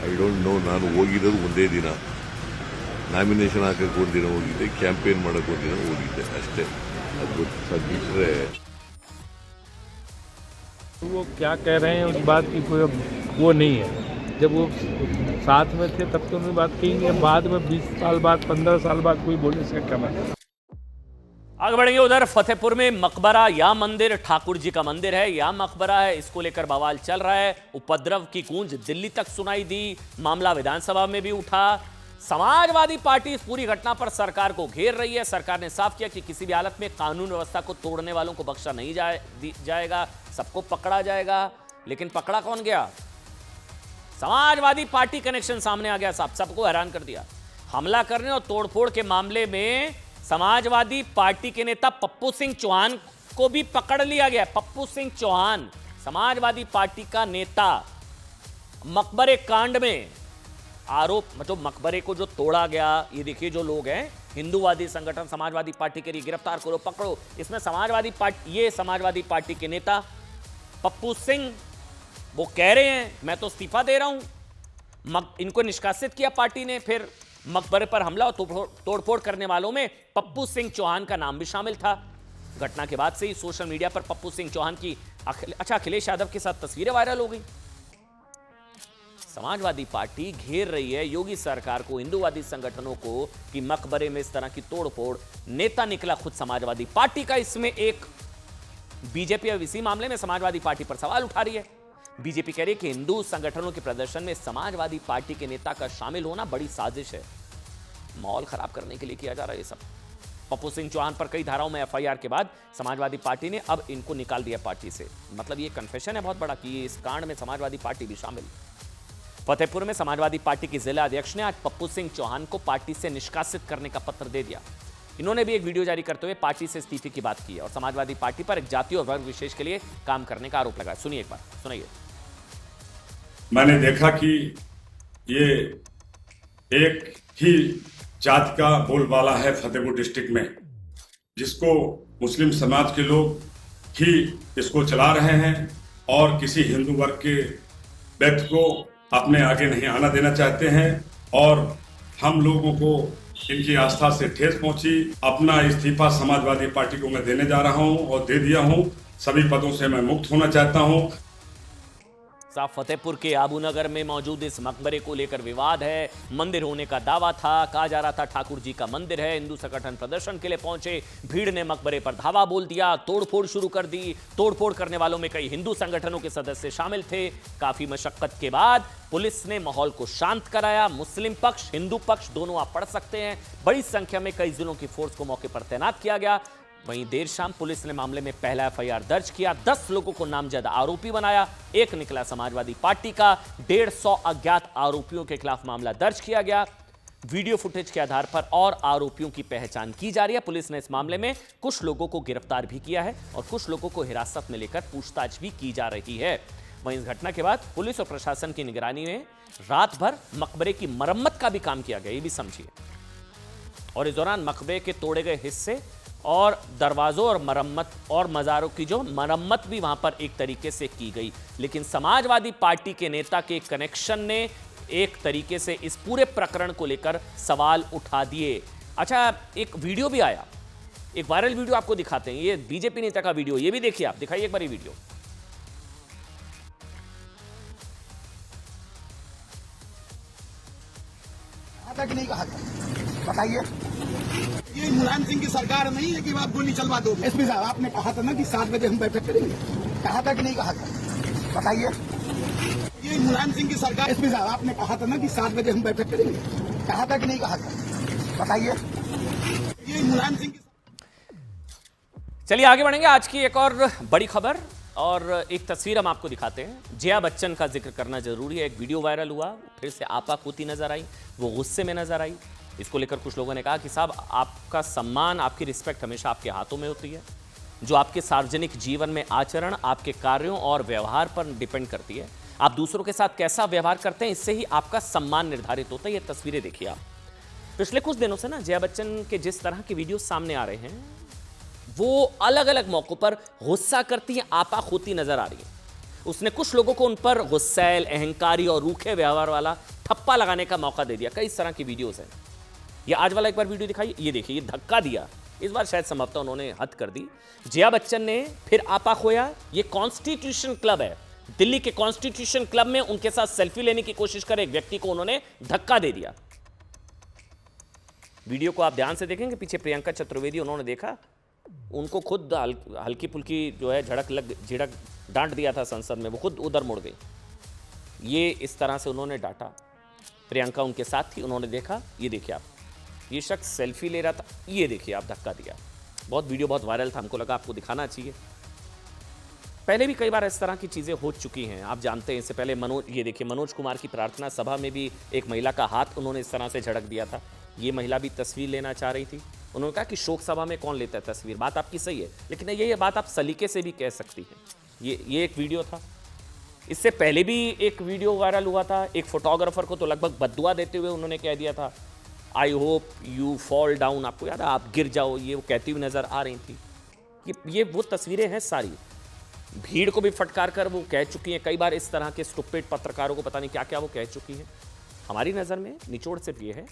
ಐ ಡೋಂಟ್ ನೋ. ನಾನು ಹೋಗಿರೋದು ಒಂದೇ ದಿನ, ನಾಮಿನೇಷನ್ ಹಾಕಕ್ಕೆ ಒಂದಿನ ಹೋಗಿದ್ದೆ, ಕ್ಯಾಂಪೇನ್ ಮಾಡೋಕ್ಕೆ ಒಂದಿನ ಹೋಗಿದ್ದೆ ಅಷ್ಟೇ. ಅದು ಬಿಟ್ಟರೆ वो क्या कह रहे हैं उस बात की कोई वो नहीं है। जब वो साथ में थे तब तो उन्होंने बात कही नहीं, बाद में 20 साल बाद 15 साल बाद कोई बोले से क्या बात। आगे बढ़ेंगे उधर फतेहपुर में मकबरा या मंदिर, ठाकुर जी का मंदिर है या मकबरा है, इसको लेकर बवाल चल रहा है। उपद्रव की गूंज दिल्ली तक सुनाई दी, मामला विधानसभा में भी उठा। समाजवादी पार्टी इस पूरी घटना पर सरकार को घेर रही है। सरकार ने साफ किया कि किसी भी हालत में कानून व्यवस्था को तोड़ने वालों को बख्शा नहीं जाएगा, सबको पकड़ा जाएगा। लेकिन पकड़ा कौन गया? समाजवादी पार्टी कनेक्शन सामने आ गया, सबको हैरान कर दिया। हमला करने और तोड़फोड़ के मामले में समाजवादी पार्टी के नेता पप्पू सिंह चौहान को भी पकड़ लिया गया। पप्पू सिंह चौहान समाजवादी पार्टी का नेता, मकबरे कांड में आरोप, मतलब मकबरे को जो तोड़ा गया, ये देखिए जो लोग हैं हिंदूवादी संगठन समाजवादी पार्टी के लिए गिरफ्तार करो, पकड़ो। इसमें समाजवादी पार्टी के नेता पप्पू सिंह वो कह रहे हैं मैं तो इस्तीफा दे रहा हूं। इनको निष्कासित किया पार्टी ने, फिर मकबरे पर हमला और तोड़फोड़ करने वालों में पप्पू सिंह चौहान का नाम भी शामिल था। घटना के बाद से ही सोशल मीडिया पर पप्पू सिंह चौहान की अखिलेश यादव के साथ तस्वीरें वायरल हो गई। समाजवादी पार्टी घेर रही है योगी सरकार को, हिंदूवादी संगठनों को कि मकबरे में इस तरह की तोड़फोड़। नेता निकला खुद समाजवादी पार्टी का। इसमें एक बीजेपी अब इसी मामले में समाजवादी पार्टी पर सवाल उठा रही है। बीजेपी कह रही है कि हिंदू संगठनों के प्रदर्शन में समाजवादी पार्टी के नेता का शामिल होना बड़ी साजिश है, माहौल खराब करने के लिए किया जा रहा है ये सब। पप्पू सिंह चौहान पर कई धाराओं में एफआईआर के बाद समाजवादी पार्टी ने अब इनको निकाल दिया पार्टी से। मतलब ये कन्फेशन है बहुत बड़ा कि इस कांड में समाजवादी पार्टी भी शामिल। फतेहपुर में समाजवादी पार्टी के जिला अध्यक्ष ने आज पप्पू सिंह चौहान को पार्टी से निष्कासित करने का पत्र दे दिया। इन्होंने भी एक वीडियो जारी करते हुए पार्टी से इस्तीफे की बात की और समाजवादी पार्टी पर एक जाति और वर्ग विशेष के लिए काम करने का आरोप लगाया। सुनिए एक बार, सुनिए। मैंने देखा कि ये एक ही जात का बोलबाला है फतेहपुर डिस्ट्रिक्ट में, जिसको मुस्लिम समाज के लोग ही इसको चला रहे हैं और किसी हिंदू वर्ग के व्यक्ति को अपने आगे नहीं आना देना चाहते हैं। और हम लोगों को इनकी आस्था से ठेस पहुंची। अपना इस्तीफा समाजवादी पार्टी को मैं देने जा रहा हूं और दे दिया हूं। सभी पदों से मैं मुक्त होना चाहता हूं। फतेहपुर के आबूनगर में मौजूद इस मकबरे को लेकर विवाद है। मंदिर होने का दावा था, कहा जा रहा था ठाकुर जी का मंदिर है। हिंदू संगठन प्रदर्शन के लिए पहुंचे, भीड़ ने मकबरे पर धावा बोल दिया, तोड़फोड़ शुरू कर दी। तोड़फोड़ करने वालों में कई हिंदू संगठनों के सदस्य शामिल थे। काफी मशक्कत के बाद पुलिस ने माहौल को शांत कराया। मुस्लिम पक्ष, हिंदू पक्ष दोनों आप पढ़ सकते हैं। बड़ी संख्या में कई जिलों की फोर्स को मौके पर तैनात किया गया। वहीं देर शाम पुलिस ने मामले में पहला एफआईआर दर्ज किया। 10 लोगों को नामजद आरोपी बनाया। एक निकला समाजवादी पार्टी का। 150 अज्ञात आरोपियों के खिलाफ मामला दर्ज किया गया। वीडियो फुटेज के आधार पर और आरोपियों की पहचान की जा रही है। पुलिस ने इस मामले में कुछ लोगों को गिरफ्तार भी किया है और कुछ लोगों को हिरासत में लेकर पूछताछ भी की जा रही है। वहीं इस घटना के बाद पुलिस और प्रशासन की निगरानी में रात भर मकबरे की मरम्मत का भी काम किया गया, ये भी समझिए। और इस दौरान मकबरे के तोड़े गए हिस्से और दरवाजों और मरम्मत और मज़ारों की जो मरम्मत भी वहां पर एक तरीके से की गई। लेकिन समाजवादी पार्टी के नेता के कनेक्शन ने एक तरीके से इस पूरे प्रकरण को लेकर सवाल उठा दिए। अच्छा, एक वीडियो भी आया, एक वायरल वीडियो आपको दिखाते हैं। ये बीजेपी नेता का वीडियो, ये भी देखिए आप, दिखाइए एक बार ये वीडियो। तक नहीं कहा था, बताइए। ये मुलायम सिंह की सरकार नहीं है कि आप गोली चलवा दो। एसपी साहब, आपने कहा था ना कि 7 बजे हम बैठक करेंगे, कहा था कि नहीं कहा था, बताइए। ये मुलायम सिंह की सरकार, एसपी साहब, आपने कहा था ना कि 7 बजे हम बैठक करेंगे, कहा था कि नहीं कहा था, बताइए। ये मुलायम सिंह की। चलिए आगे बढ़ेंगे। आज की एक और बड़ी खबर और एक तस्वीर हम आपको दिखाते हैं। जया बच्चन का जिक्र करना जरूरी है। एक वीडियो वायरल हुआ, फिर से आपाकूती नजर आई, वो गुस्से में नजर आई। इसको लेकर कुछ लोगों ने कहा कि साहब, आपका सम्मान, आपकी रिस्पेक्ट हमेशा आपके हाथों में होती है। जो आपके सार्वजनिक जीवन में आचरण आपके कार्यों और व्यवहार पर डिपेंड करती है। आप दूसरों के साथ कैसा व्यवहार करते हैं, इससे ही आपका सम्मान निर्धारित होता है। ये तस्वीरें देखिए आप। पिछले कुछ दिनों से ना जया बच्चन के जिस तरह के वीडियो सामने आ रहे हैं, वो अलग अलग मौकों पर गुस्सा करती है, आपाकूती नजर आ रही है। उसने कुछ लोगों को उन पर गुस्सैल, अहंकारी और रूखे व्यवहार वाला ठप्पा लगाने का मौका दे दिया। कई इस तरह की वीडियोस हैं। ये आज वाला एक बार वीडियो दिखाइए, ये देखिए, ये धक्का दिया। इस बार शायद संभवतः उन्होंने हद कर दी। जया बच्चन ने फिर आपा खोया। ये कॉन्स्टिट्यूशन क्लब है, दिल्ली के कॉन्स्टिट्यूशन क्लब में उनके साथ सेल्फी लेने की कोशिश कर एक व्यक्ति को उन्होंने धक्का दे दिया। वीडियो को आप ध्यान से देखेंगे, पीछे प्रियंका चतुर्वेदी, उन्होंने देखा, उनको खुद हल्की फुल्की जो है झिड़क डांट दिया था संसद में, वो खुद उधर मुड़ गई। ये इस तरह से उन्होंने डांटा। प्रियंका उनके साथ थी, उन्होंने देखा, ये देखिए आप, ये शख्स सेल्फी ले रहा था, ये देखिए आप, धक्का दिया। बहुत वीडियो बहुत वायरल था, हमको लगा आपको दिखाना चाहिए। पहले भी कई बार इस तरह की चीज़ें हो चुकी हैं, आप जानते हैं। इससे पहले ये देखिए मनोज कुमार की प्रार्थना सभा में भी एक महिला का हाथ उन्होंने इस तरह से झड़क दिया था। ये महिला भी तस्वीर लेना चाह रही थी। उन्होंने कहा कि शोक सभा में कौन लेता है तस्वीर। बात आपकी सही है, लेकिन ये बात आप सलीके से भी कह सकती हैं। ये एक वीडियो था। इससे पहले भी एक वीडियो वायरल हुआ था। एक फोटोग्राफर को तो लगभग बद्दुआ देते हुए उन्होंने कह दिया था, I hope you fall down. आपको याद है, आप गिर जाओ, ये वो कहती हुई नजर आ रही थी। ये वो तस्वीरें हैं सारी। भीड़ को भी फटकार कर वो कह चुकी हैं। कई बार इस तरह के स्टुपिड पत्रकारों को पता नहीं क्या क्या वो कह चुकी हैं। हमारी नज़र में निचोड़ सिर्फ ये है,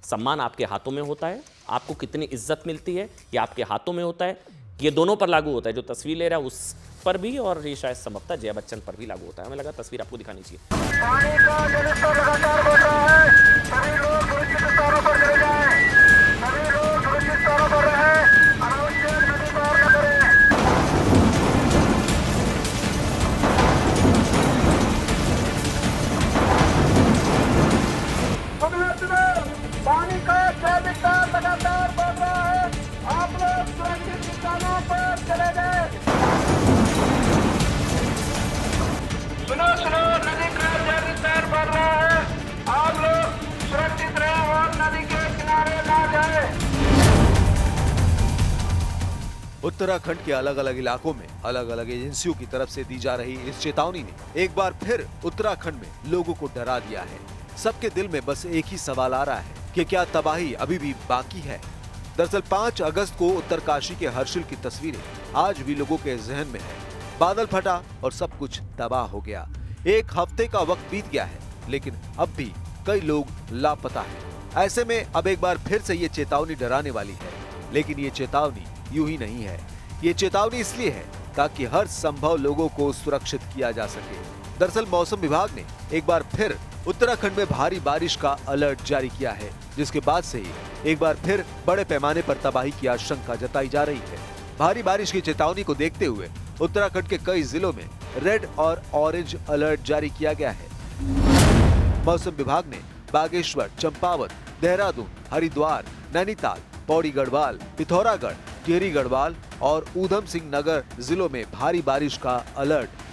सम्मान आपके हाथों में होता है। आपको कितनी इज्जत मिलती है ये आपके हाथों में होता है। ये दोनों पर लागू होता है, जो तस्वीर ले रहा है उस पर भी, और ये शायद संभवतः जया बच्चन पर भी लागू होता है। हमें लगा तस्वीर आपको दिखानी चाहिए। पानी का जलस्तर लगातार बढ़ रहा है। सभी लोग सुरक्षित स्थानों पर चले जाएं। सभी लोग सुरक्षित स्थानों पर रहें। अनावश्यक नदी पार न करें। पानी का जैविक स्तर लगातार बढ़ रहा है। आप लोग सुरक्षित स्थानों पर चले जाएं। सुनो सुनो, नदी का जैविक स्तर बढ़ रहा है। आप लोग सुरक्षित रहें और नदी के किनारे ना जाएं। उत्तराखंड के अलग अलग इलाकों में अलग अलग एजेंसियों की तरफ से दी जा रही इस चेतावनी ने एक बार फिर उत्तराखंड में लोगों को डरा दिया है। सबके दिल में बस एक ही सवाल आ रहा है कि क्या तबाही अभी भी बाकी है। दरअसल 5 अगस्त को उत्तरकाशी के हर्षिल की तस्वीरें आज भी लोगों के जहन में है। बादल फटा और सब कुछ तबाह हो गया। एक हफ्ते का वक्त बीत गया है, लेकिन अब भी कई लोग लापता हैं। ऐसे में अब एक बार फिर से ये चेतावनी डराने वाली है। लेकिन ये चेतावनी यूं ही नहीं है। ये चेतावनी इसलिए है ताकि हर संभव लोगों को सुरक्षित किया जा सके। दरअसल मौसम विभाग ने एक बार फिर उत्तराखंड में भारी बारिश का अलर्ट जारी किया है, जिसके बाद से ही एक बार फिर बड़े पैमाने पर तबाही की आशंका जताई जा रही है। भारी बारिश की चेतावनी को देखते हुए उत्तराखंड के कई जिलों में रेड और ऑरेंज अलर्ट जारी किया गया है। मौसम विभाग ने बागेश्वर, चंपावत, देहरादून, हरिद्वार, नैनीताल, पौड़ी गढ़वाल, पिथौरागढ़, टिहरी गढ़वाल और ऊधम सिंह नगर जिलों में भारी बारिश का अलर्ट